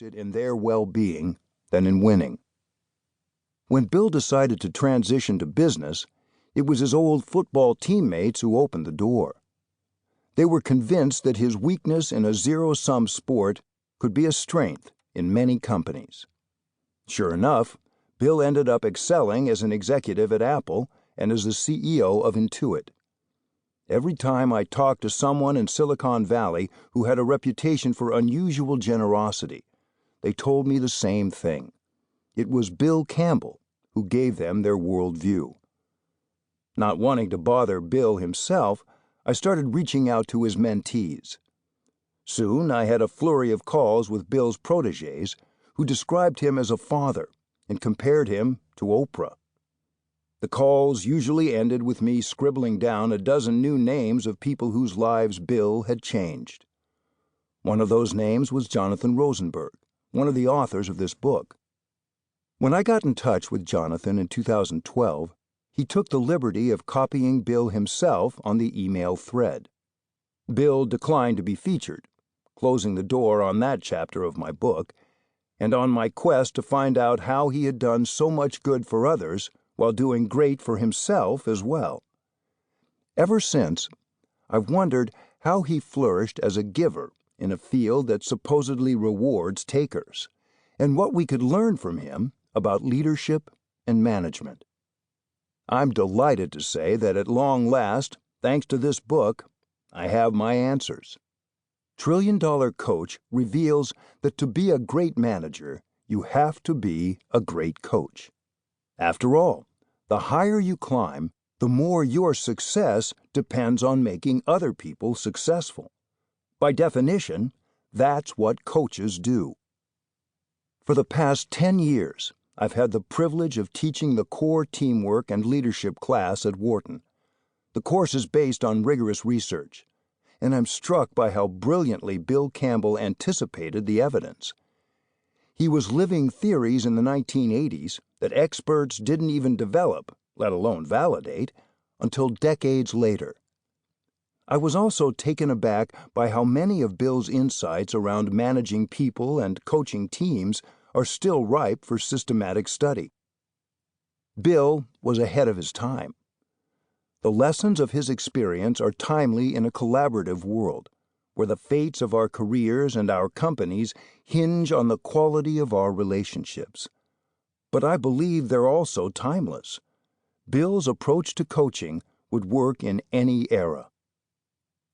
interested in their well-being than in winning. When Bill decided to transition to business, it was his old football teammates who opened the door. They were convinced that his weakness in a zero-sum sport could be a strength in many companies. Sure enough, Bill ended up excelling as an executive at Apple and as the CEO of Intuit. Every time I talked to someone in Silicon Valley who had a reputation for unusual generosity, they told me the same thing. It was Bill Campbell who gave them their worldview. Not wanting to bother Bill himself, I started reaching out to his mentees. Soon I had a flurry of calls with Bill's protégés who described him as a father and compared him to Oprah. The calls usually ended with me scribbling down a dozen new names of people whose lives Bill had changed. One of those names was Jonathan Rosenberg, one of the authors of this book. When I got in touch with Jonathan in 2012, he took the liberty of copying Bill himself on the email thread. Bill declined to be featured, closing the door on that chapter of my book, and on my quest to find out how he had done so much good for others while doing great for himself as well. Ever since, I've wondered how he flourished as a giver in a field that supposedly rewards takers, and what we could learn from him about leadership and management. I'm delighted to say that at long last, thanks to this book, I have my answers. Trillion Dollar Coach reveals that to be a great manager, you have to be a great coach. After all, the higher you climb, the more your success depends on making other people successful. By definition, that's what coaches do. For the past 10 years, I've had the privilege of teaching the core teamwork and leadership class at Wharton. The course is based on rigorous research, and I'm struck by how brilliantly Bill Campbell anticipated the evidence. He was living theories in the 1980s that experts didn't even develop, let alone validate, until decades later. I was also taken aback by how many of Bill's insights around managing people and coaching teams are still ripe for systematic study. Bill was ahead of his time. The lessons of his experience are timely in a collaborative world, where the fates of our careers and our companies hinge on the quality of our relationships. But I believe they're also timeless. Bill's approach to coaching would work in any era.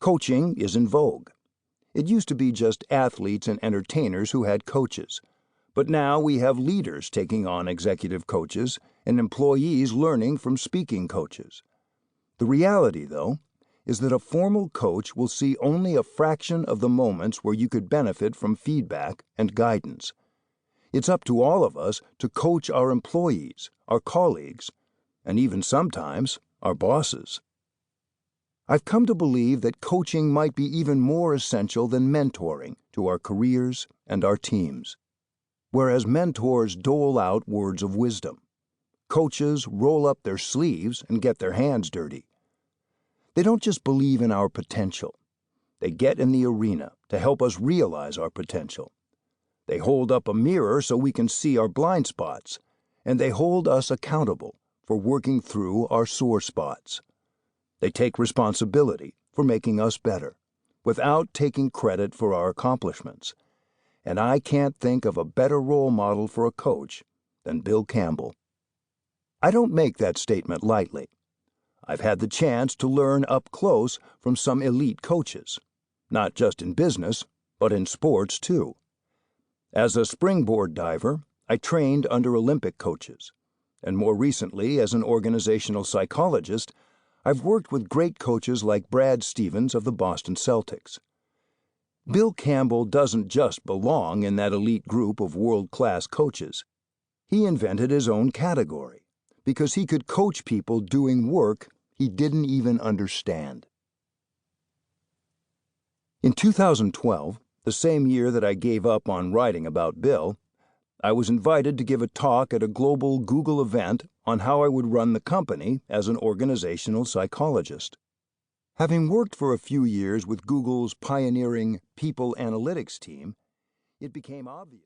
Coaching is in vogue. It used to be just athletes and entertainers who had coaches, but now we have leaders taking on executive coaches and employees learning from speaking coaches. The reality, though, is that a formal coach will see only a fraction of the moments where you could benefit from feedback and guidance. It's up to all of us to coach our employees, our colleagues, and even sometimes our bosses. I've come to believe that coaching might be even more essential than mentoring to our careers and our teams. Whereas mentors dole out words of wisdom, coaches roll up their sleeves and get their hands dirty. They don't just believe in our potential. They get in the arena to help us realize our potential. They hold up a mirror so we can see our blind spots, and they hold us accountable for working through our sore spots. They take responsibility for making us better, without taking credit for our accomplishments. And I can't think of a better role model for a coach than Bill Campbell. I don't make that statement lightly. I've had the chance to learn up close from some elite coaches, not just in business, but in sports too. As a springboard diver, I trained under Olympic coaches, and more recently as an organizational psychologist, I've worked with great coaches like Brad Stevens of the Boston Celtics. Bill Campbell doesn't just belong in that elite group of world-class coaches. He invented his own category because he could coach people doing work he didn't even understand. In 2012, the same year that I gave up on writing about Bill, I was invited to give a talk at a global Google event on how I would run the company as an organizational psychologist. Having worked for a few years with Google's pioneering people analytics team, it became obvious.